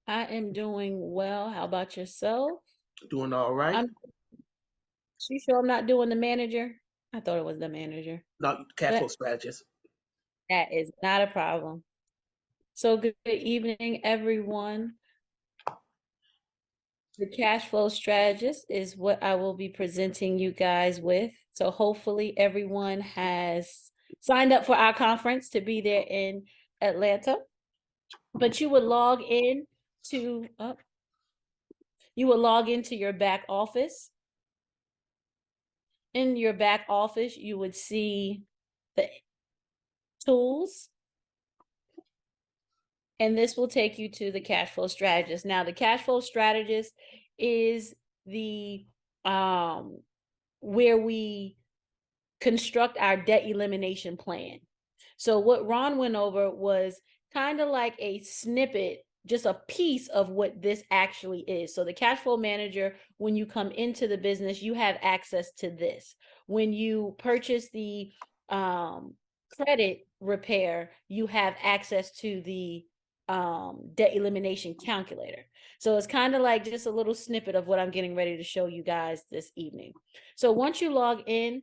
I am doing well. How about yourself? Doing all right. I'm You sure I'm not doing the manager? I thought it was the manager, Not but Cashflow Strategist. that is not a problem. So good evening, everyone. The cash flow strategist is what I will be presenting you guys with. So hopefully everyone has signed up for our conference to be there in Atlanta. But you would log in to you will log into your back office. In your back office, you would see the tools, and this will take you to the cash flow strategist. Now, the cash flow strategist is the where we construct our debt elimination plan. So what Ron went over was kind of like a snippet, just a piece of what this actually is. So the cash flow manager, when you come into the business, you have access to this. When you purchase the credit repair, you have access to the debt elimination calculator. So it's kind of like just a little snippet of what I'm getting ready to show you guys this evening. So once you log in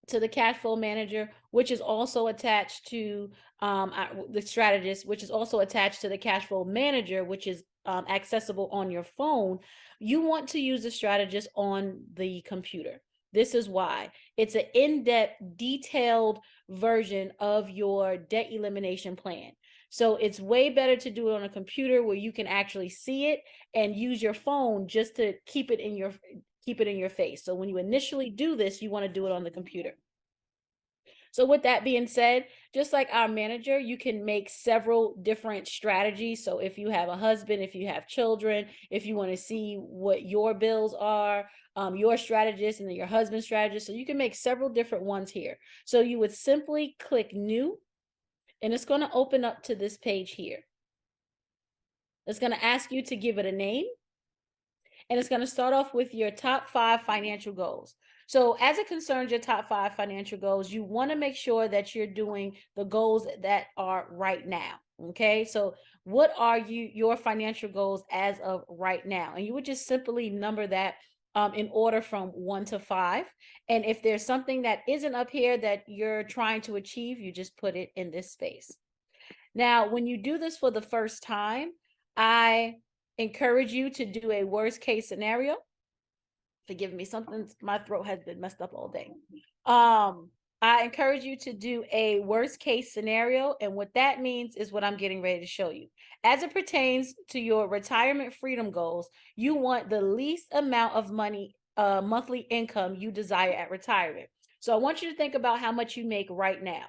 to the cash flow manager, which is also attached to the strategist, which is also attached to the cash flow manager, which is accessible on your phone, you want to use the strategist on the computer. This is why it's an in-depth, detailed version of your debt elimination plan. So it's way better to do it on a computer where you can actually see it and use your phone just to keep it in your face. So when you initially do this, you want to do it on the computer. So with that being said, just like our manager, you can make several different strategies. So if you have a husband, if you have children, if you want to see what your bills are, your strategist and then your husband's strategist. So you can make several different ones here. So you would simply click new, and it's going to open up to this page here. It's going to ask you to give it a name, and it's going to start off with your top 5 financial goals. So as it concerns your top 5 financial goals, you want to make sure that you're doing the goals that are right now. Okay, so what are your financial goals as of right now? And you would just simply number that in order from 1 to 5. And if there's something that isn't up here that you're trying to achieve, you just put it in this space. Now, when you do this for the first time, I encourage you to do a worst case scenario. Forgive me, my throat has been messed up all day. I encourage you to do a worst case scenario. And what that means is what I'm getting ready to show you. As it pertains to your retirement freedom goals, you want the least amount of money, monthly income you desire at retirement. So I want you to think about how much you make right now.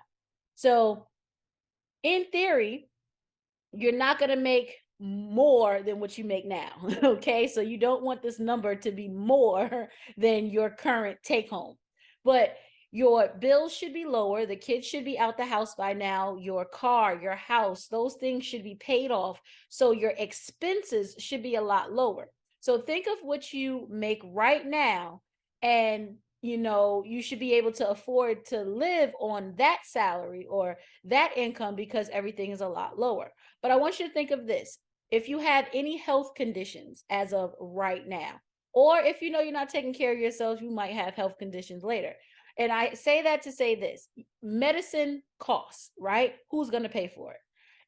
So in theory, you're not going to make more than what you make now. Okay. So you don't want this number to be more than your current take home. But your bills should be lower. The kids should be out the house by now. Your car, your house, those things should be paid off. So your expenses should be a lot lower. So think of what you make right now, and you should be able to afford to live on that salary or that income because everything is a lot lower. But I want you to think of this. If you have any health conditions as of right now, or if you know you're not taking care of yourself, you might have health conditions later. And I say that to say this: medicine costs, right? Who's going to pay for it?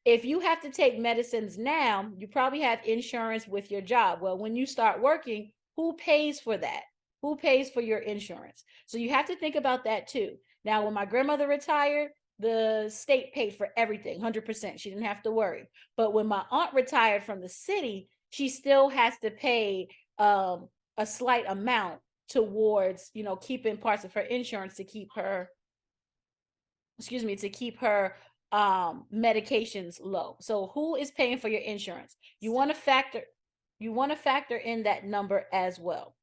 If you have to take medicines now, you probably have insurance with your job. Well, when you start working, who pays for that? Who pays for your insurance? So you have to think about that too. Now, when my grandmother retired, the state paid for everything 100%. She didn't have to worry. But when my aunt retired from the city, she still has to pay a slight amount towards keeping parts of her insurance to keep her medications low. So who is paying for your insurance? You want to factor in that number as well.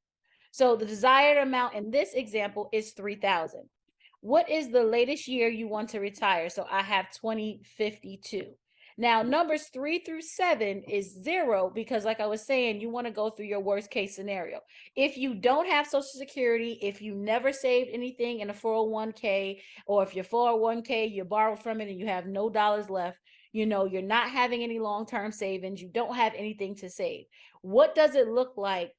So the desired amount in this example is 3,000. What is the latest year you want to retire? So I have 2052. Now, numbers 3 through 7 is 0 because, like I was saying, you want to go through your worst case scenario. If you don't have Social Security, if you never saved anything in a 401k, or if your 401k, you borrowed from it and you have no dollars left, you're not having any long-term savings, you don't have anything to save. What does it look like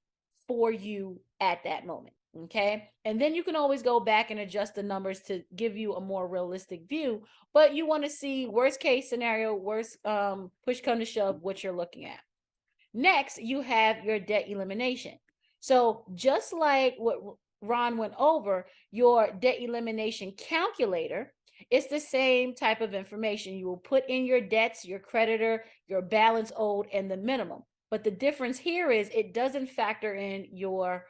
for you at that moment? Okay. And then you can always go back and adjust the numbers to give you a more realistic view. But you want to see worst case scenario, worst push come to shove, what you're looking at. Next, you have your debt elimination. So just like what Ron went over, your debt elimination calculator, it's the same type of information. You will put in your debts, your creditor, your balance owed, and the minimum. But the difference here is it doesn't factor in your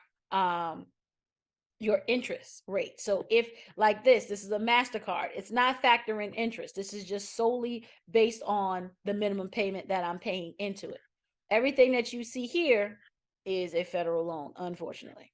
interest rate. So if like this is a MasterCard, it's not factoring interest. This is just solely based on the minimum payment that I'm paying into it. Everything that you see here is a federal loan, unfortunately.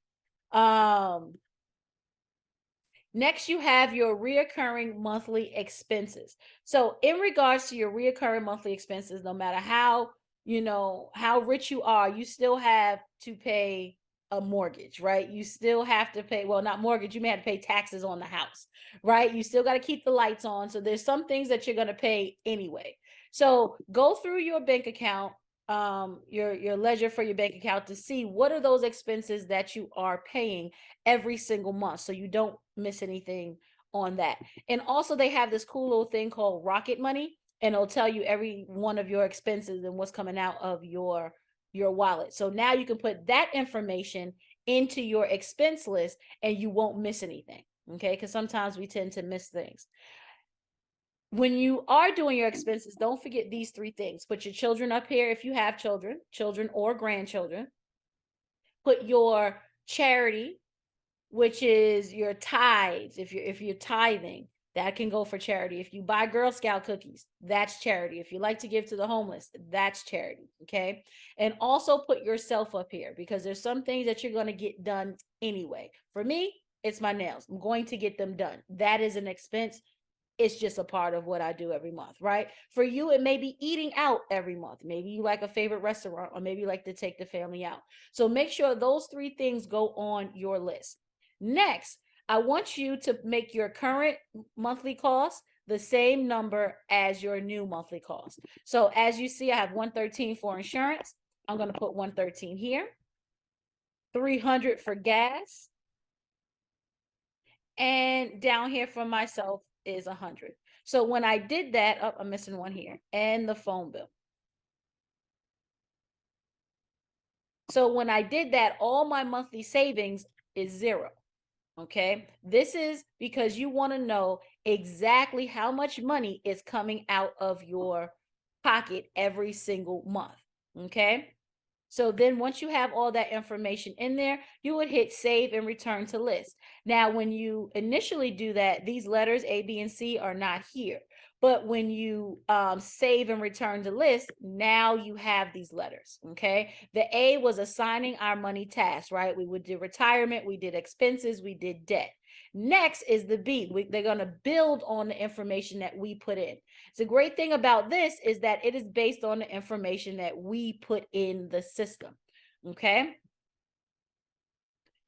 Next, you have your reoccurring monthly expenses. So in regards to your reoccurring monthly expenses, no matter how rich you are, you still have to pay a mortgage, right? You still have to pay, well, not mortgage, you may have to pay taxes on the house, right? You still got to keep the lights on. So there's some things that you're going to pay anyway. So go through your bank account, your ledger for your bank account to see what are those expenses that you are paying every single month so you don't miss anything on that. And also they have this cool little thing called Rocket Money, and it'll tell you every one of your expenses and what's coming out of your wallet. So now you can put that information into your expense list and you won't miss anything. Okay, because sometimes we tend to miss things. When you are doing your expenses, don't forget these three things. Put your children up here if you have children or grandchildren. Put your charity, which is your tithes. If you're tithing, that can go for charity. If you buy Girl Scout cookies, that's charity. If you like to give to the homeless, that's charity. Okay. And also put yourself up here because there's some things that you're going to get done anyway. For me, it's my nails. I'm going to get them done. That is an expense. It's just a part of what I do every month, right? For you, it may be eating out every month. Maybe you like a favorite restaurant, or maybe you like to take the family out. So make sure those three things go on your list. Next, I want you to make your current monthly cost the same number as your new monthly cost. So as you see, I have 113 for insurance. I'm going to put 113 here. 300 for gas. And down here for myself is 100. So when I did that, oh, I'm missing one here, and the phone bill. So when I did that, all my monthly savings is 0. Okay. This is because you want to know exactly how much money is coming out of your pocket every single month. Okay. So then once you have all that information in there, you would hit save and return to list. Now, when you initially do that, these letters A, B, and C are not here. But when you save and return to list, now you have these letters, okay? The A was assigning our money tasks, right? We did retirement, we did expenses, we did debt. Next is the B. They're going to build on the information that we put in. The great thing about this is that it is based on the information that we put in the system, okay?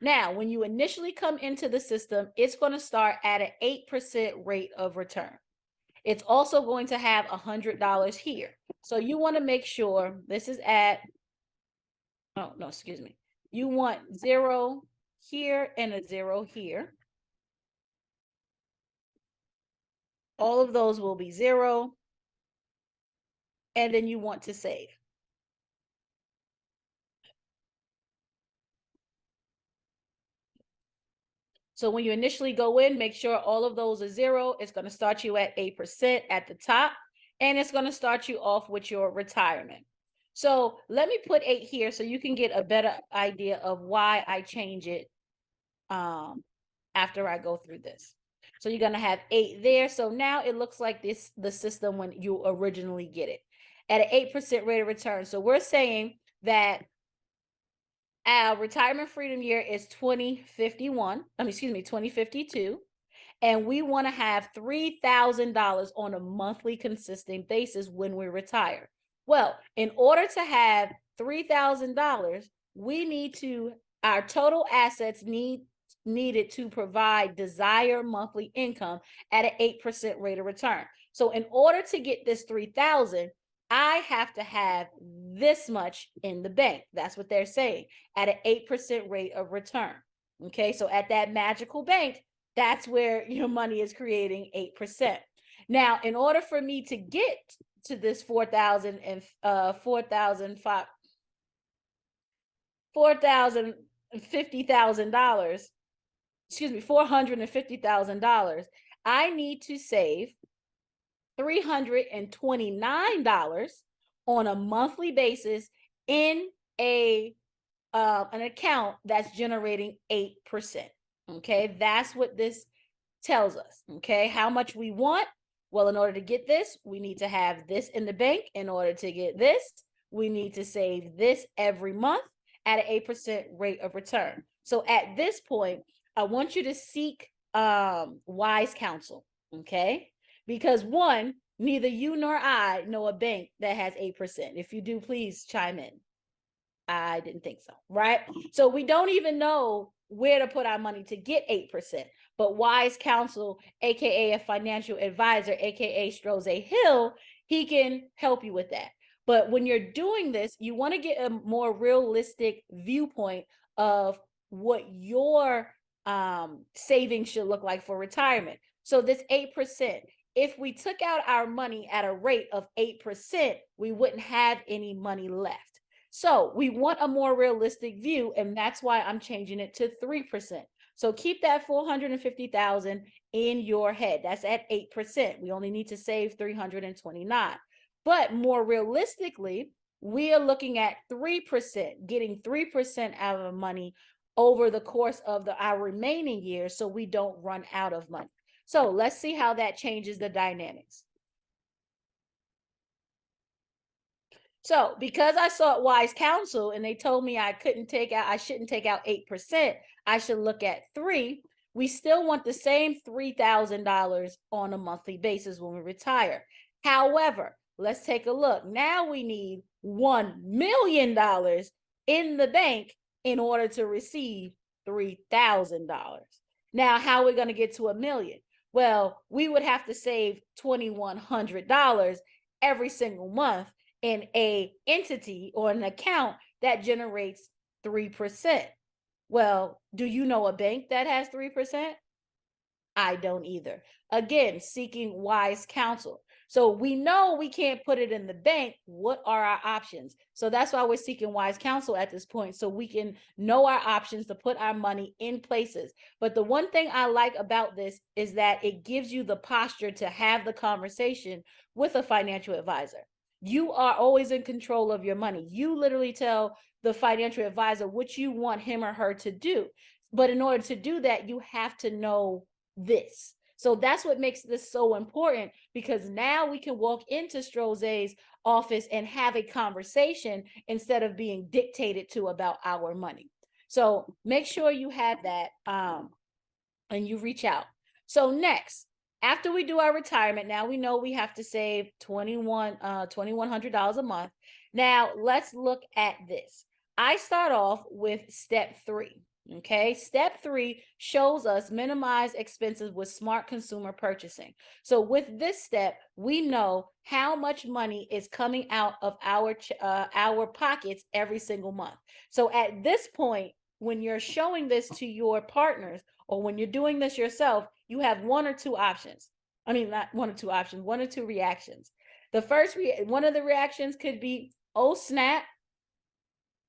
Now, when you initially come into the system, it's going to start at an 8% rate of return. It's also going to have $100 here. So you want to make sure this is at, oh, no, excuse me. You want 0 here and a 0 here. All of those will be 0. And then you want to save. So when you initially go in, make sure all of those are 0. It's going to start you at 8% at the top, and it's going to start you off with your retirement. So let me put 8 here so you can get a better idea of why I change it after I go through this. So you're going to have 8 there. So now it looks like the system when you originally get it at an 8% rate of return. So we're saying that our retirement freedom year is 2052. And we want to have $3,000 on a monthly consistent basis when we retire. Well, in order to have $3,000, our total assets needed to provide desired monthly income at an 8% rate of return. So in order to get this 3,000, I have to have this much in the bank. That's what they're saying, at an 8% rate of return. Okay, so at that magical bank, that's where your money is creating 8%. Now, in order for me to get to this $450,000, $450,000, I need to save $329 on a monthly basis in an account that's generating 8%. Okay, that's what this tells us. Okay, how much we want. Well, in order to get this, we need to have this in the bank. In order to get this, we need to save this every month at an 8% rate of return. So at this point, I want you to seek wise counsel. Okay, because one, neither you nor I know a bank that has 8%. If you do, please chime in. I didn't think so, right? So we don't even know where to put our money to get 8%. But wise counsel, aka a financial advisor, aka Strozay Hill, he can help you with that. But when you're doing this, you want to get a more realistic viewpoint of what your savings should look like for retirement. So this 8%, if we took out our money at a rate of 8%, we wouldn't have any money left. So we want a more realistic view, and that's why I'm changing it to 3%. So keep that 450,000 in your head. That's at 8%. We only need to save 329. But more realistically, we are looking at 3%, getting 3% out of money over the course of our remaining years, so we don't run out of money. So let's see how that changes the dynamics. So because I sought wise counsel and they told me I shouldn't take out 8%, I should look at 3. We still want the same $3,000 on a monthly basis when we retire. However, let's take a look. Now we need $1 million in the bank in order to receive $3,000. Now, how are we going to get to $1 million? Well, we would have to save $2,100 every single month in a entity or an account that generates 3%. Well, do you know a bank that has 3%? I don't either. Again, seeking wise counsel. So we know we can't put it in the bank. What are our options? So that's why we're seeking wise counsel at this point, so we can know our options to put our money in places. But the one thing I like about this is that it gives you the posture to have the conversation with a financial advisor. You are always in control of your money. You literally tell the financial advisor what you want him or her to do. But in order to do that, you have to know this. So that's what makes this so important, because now we can walk into Strozay's office and have a conversation instead of being dictated to about our money. So make sure you have that and you reach out. So next, after we do our retirement, now we know we have to save $2,100 a month. Now let's look at this. I start off with step 3. Okay, step 3 shows us minimize expenses with smart consumer purchasing. So with this step, we know how much money is coming out of our pockets every single month. So at this point, when you're showing this to your partners, or when you're doing this yourself, you have one or two options. I mean, not one or two options, one or two reactions. The first one of the reactions could be, oh snap,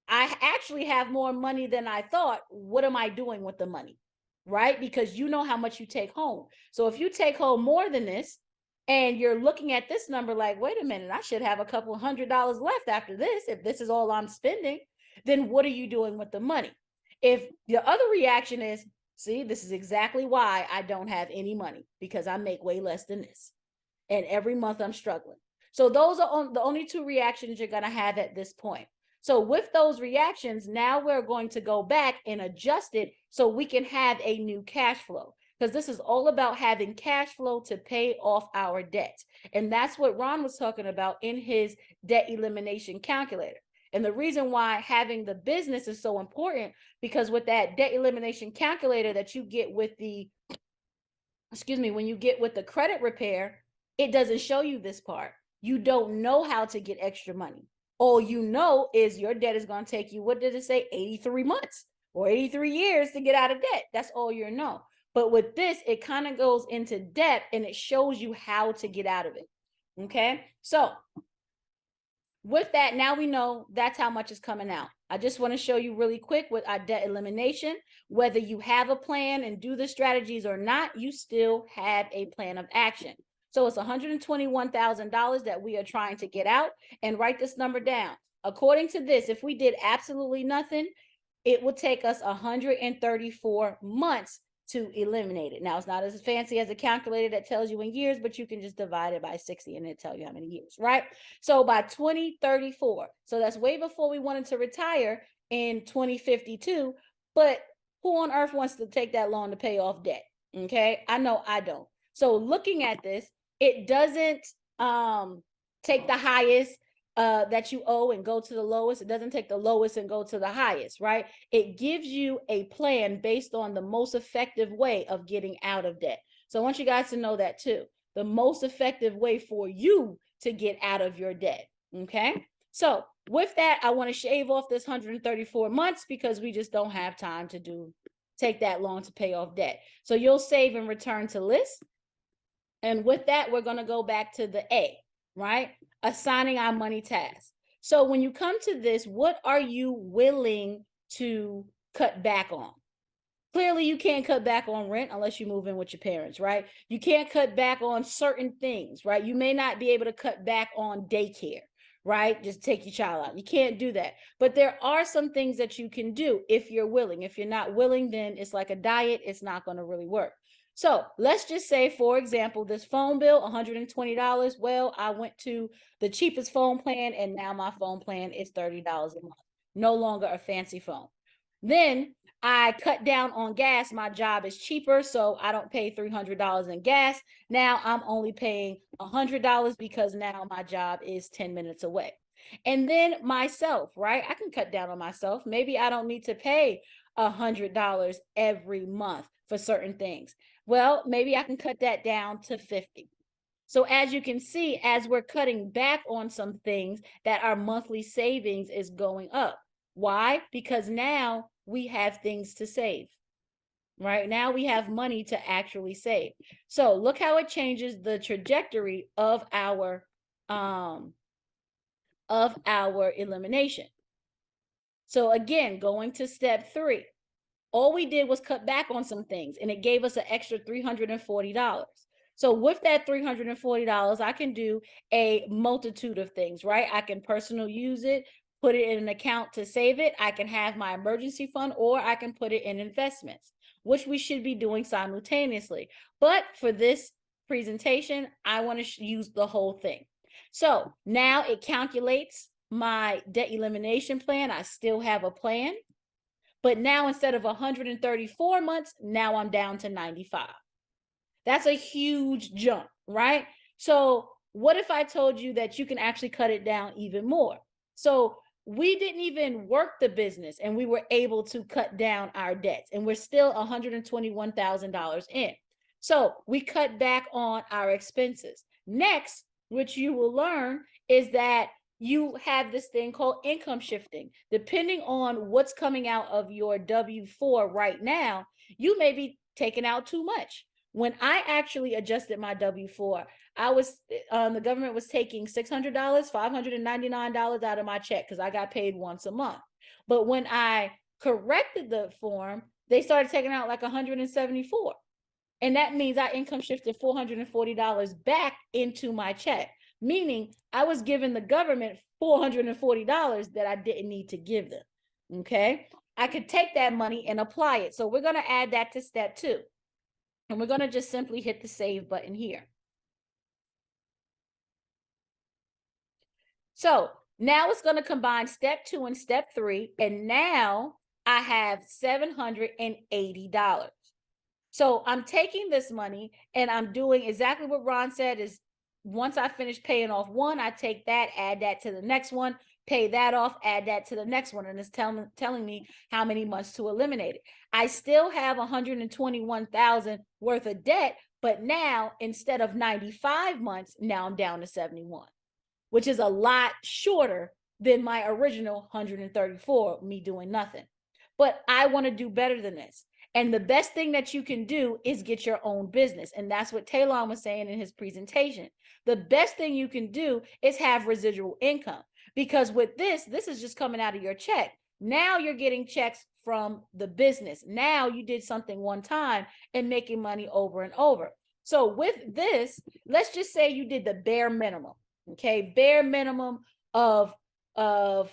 I actually have more money than I thought. What am I doing with the money? Right? Because you know how much you take home. So if you take home more than this and you're looking at this number like, wait a minute, I should have a couple $100 left after this, if this is all I'm spending, then what are you doing with the money? If the other reaction is, see, this is exactly why I don't have any money, because I make way less than this. And every month I'm struggling. So those are the only two reactions you're going to have at this point. So with those reactions, now we're going to go back and adjust it so we can have a new cash flow, because this is all about having cash flow to pay off our debt. And that's what Ron was talking about in his debt elimination calculator. And the reason why having the business is so important, because with that debt elimination calculator that you get with the, when you get with the credit repair, It doesn't show you this part. You don't know how to get extra money. All you know is your debt is going to take you, what did it say, 83 months or 83 years to get out of debt. That's all you know. But with this, it kind of goes into depth and it shows you how to get out of it. Okay. So with that, now we know that's how much is coming out. I just want to show you really quick with our debt elimination, whether you have a plan and do the strategies or not, you still have a plan of action. So it's $121,000 that we are trying to get out, and write this number down. According to this, if we did absolutely nothing, it would take us 134 months to eliminate it. Now, it's not as fancy as a calculator that tells you in years, but you can just divide it by 60 and it'll tell you how many years, right? So by 2034, so that's way before we wanted to retire in 2052, but who on earth wants to take that long to pay off debt? Okay, I know I don't. So looking at this, it doesn't take the highest that you owe and go to the lowest. It doesn't take the lowest and go to the highest, right? It gives you a plan based on the most effective way of getting out of debt. So I want you guys to know that too. The most effective way for you to get out of your debt. Okay. So with that, I want to shave off this 134 months because we just don't have time to take that long to pay off debt. So you'll save and return to list. And with that, we're going to go back to the A, right? Assigning our money tasks. So when you come to this, what are you willing to cut back on? Clearly, you can't cut back on rent unless you move in with your parents, right? You can't cut back on certain things, right? You may not be able to cut back on daycare, right? Just take your child out. You can't do that. But there are some things that you can do if you're willing. If you're not willing, then it's like a diet. It's not going to really work. So let's just say, for example, this phone bill, $120. Well, I went to the cheapest phone plan and now my phone plan is $30 a month. No longer a fancy phone. Then I cut down on gas. My job is cheaper, so I don't pay $300 in gas. Now I'm only paying $100 because now my job is 10 minutes away. And then myself, right? I can cut down on myself. Maybe I don't need to pay $100 every month for certain things. Well, maybe I can cut that down to 50. So as you can see, as we're cutting back on some things, that our monthly savings is going up. Why? Because now we have things to save. Right now we have money to actually save. So look how it changes the trajectory of our elimination. So again, going to step 3, all we did was cut back on some things and it gave us an extra $340. So with that $340, I can do a multitude of things, right? I can personal use it, put it in an account to save it. I can have my emergency fund, or I can put it in investments, which we should be doing simultaneously. But for this presentation, I want to use the whole thing. So now it calculates my debt elimination plan. I still have a plan, but now instead of 134 months, now I'm down to 95. That's a huge jump, right? So what if I told you that you can actually cut it down even more? So we didn't even work the business and we were able to cut down our debts, and we're still $121,000 in. So we cut back on our expenses. Next, which you will learn, is that you have this thing called income shifting. Depending on what's coming out of your W-4 right now, you may be taking out too much. When I actually adjusted my W-4, I was the government was taking $600, $599 out of my check because I got paid once a month. But when I corrected the form, they started taking out like $174. And that means I income shifted $440 back into my check, meaning I was giving the government $440 that I didn't need to give them. Okay, I could take that money and apply it. So we're going to add that to step 2. And we're going to just simply hit the save button here. So now it's going to combine step 2 and step 3. And now I have $780. So I'm taking this money and I'm doing exactly what Ron said, is once I finish paying off one, I take that, add that to the next one, pay that off, add that to the next one. And it's telling me how many months to eliminate it. I still have $121,000 worth of debt, But now, instead of 95 months, now I'm down to 71, which is a lot shorter than my original 134, me doing nothing. But I want to do better than this. And the best thing that you can do is get your own business. And that's what Talon was saying in his presentation. The best thing you can do is have residual income, because with this is just coming out of your check. Now you're getting checks from the business. Now you did something one time and making money over and over. So with this, let's just say you did the bare minimum. Okay, bare minimum of 4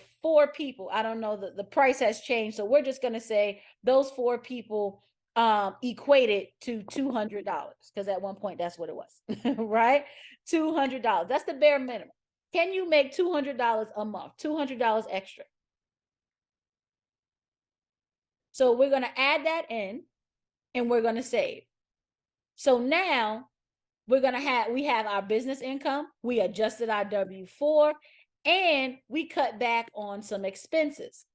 people. I don't know, the price has changed, so we're just going to say those 4 people equated to $200, because at one point that's what it was. Right, $200. That's the bare minimum. Can you make $200 a month? $200 extra. So we're going to add that in, and we're going to save. So now we have our business income, we adjusted our W-4, and we cut back on some expenses.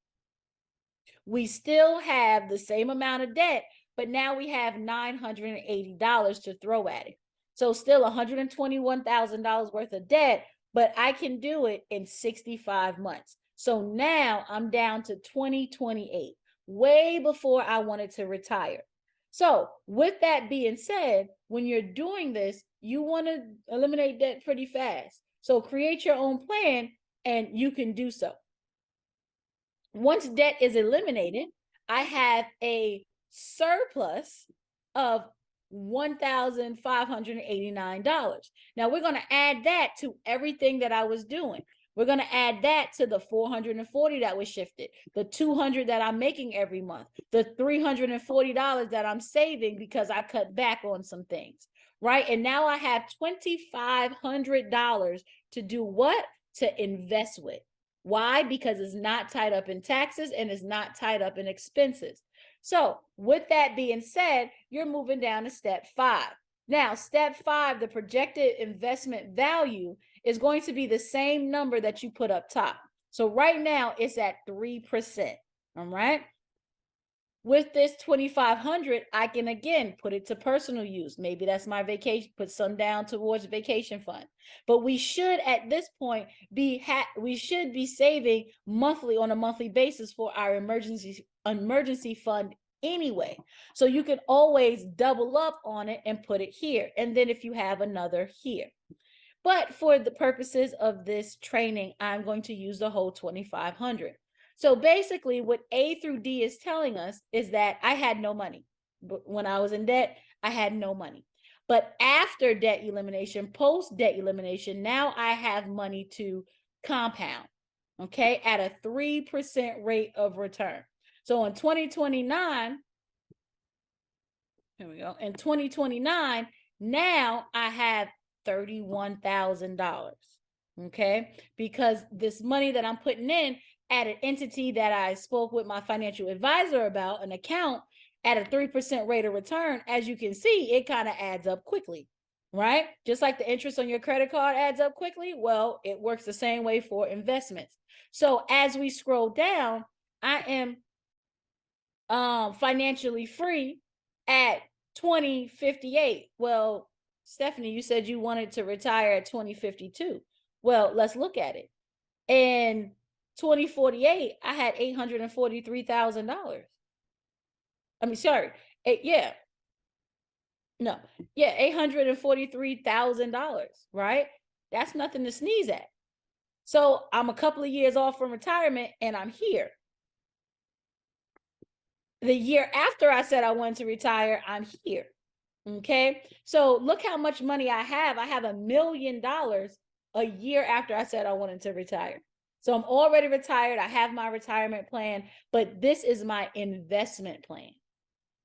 We still have the same amount of debt, but now we have $980 to throw at it. So still $121,000 worth of debt, but I can do it in 65 months. So now I'm down to 2028, way before I wanted to retire. So with that being said, when you're doing this, you want to eliminate debt pretty fast. So create your own plan and you can do so. Once debt is eliminated, I have a surplus of $1,589. Now we're going to add that to everything that I was doing. We're going to add that to the 440 that was shifted, the 200 that I'm making every month, the $340 that I'm saving because I cut back on some things, right? And now I have $2,500 to do what? To invest with. Why? Because it's not tied up in taxes and it's not tied up in expenses. So with that being said, you're moving down to step 5. Now, step 5, the projected investment value is going to be the same number that you put up top. So right now it's at 3%. All right. With this 2,500, I can again put it to personal use. Maybe that's my vacation, put some down towards vacation fund. But we should at this point be saving monthly on a monthly basis for our emergency fund anyway. So you can always double up on it and put it here. And then if you have another here. But for the purposes of this training, I'm going to use the whole 2,500. So basically what A through D is telling us is that I had no money. But when I was in debt, I had no money. But after debt elimination, post debt elimination, now I have money to compound, okay, at a 3% rate of return. So in 2029, here we go. In 2029, now I have $31,000, okay? Because this money that I'm putting in at an entity that I spoke with my financial advisor about, an account at a 3% rate of return, as you can see, it kind of adds up quickly, right? Just like the interest on your credit card adds up quickly, well, it works the same way for investments. So as we scroll down, I am financially free at 2058. Well, Stephanie, you said you wanted to retire at 2052. Well, let's look at it. In 2048, I had $843,000. I mean, sorry. $843,000, right? That's nothing to sneeze at. So I'm a couple of years off from retirement and I'm here. The year after I said I wanted to retire, I'm here. Okay. So look how much money I have. I have $1 million a year after I said I wanted to retire. So I'm already retired. I have my retirement plan, but this is my investment plan.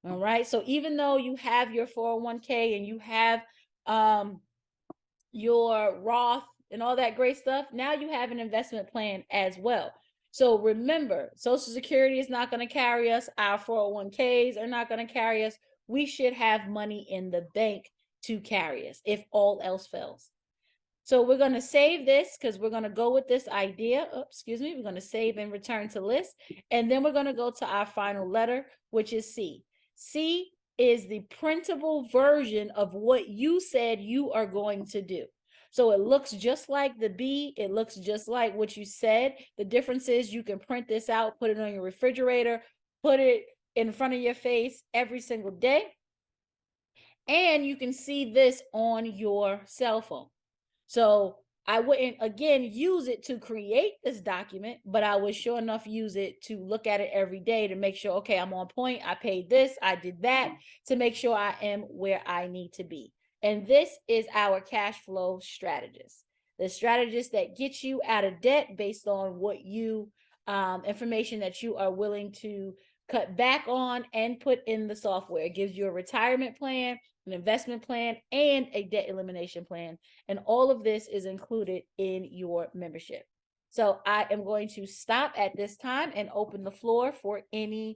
All right. So even though you have your 401k and you have your Roth and all that great stuff, now you have an investment plan as well. So remember, Social Security is not going to carry us. Our 401ks are not going to carry us. We should have money in the bank to carry us if all else fails. So we're going to save this because we're going to go with this idea. Oh, excuse me. We're going to save and return to list. And then we're going to go to our final letter, which is C. C is the printable version of what you said you are going to do. So it looks just like the B. It looks just like what you said. The difference is you can print this out, put it on your refrigerator, put it in front of your face every single day. And you can see this on your cell phone. So I wouldn't, again, use it to create this document, but I would sure enough use it to look at it every day to make sure, okay, I'm on point. I paid this, I did that, to make sure I am where I need to be. And this is our cash flow strategist, the strategist that gets you out of debt based on what you, information that you are willing to cut back on and put in the software. It gives you a retirement plan, an investment plan, and a debt elimination plan. And all of this is included in your membership. So I am going to stop at this time and open the floor for any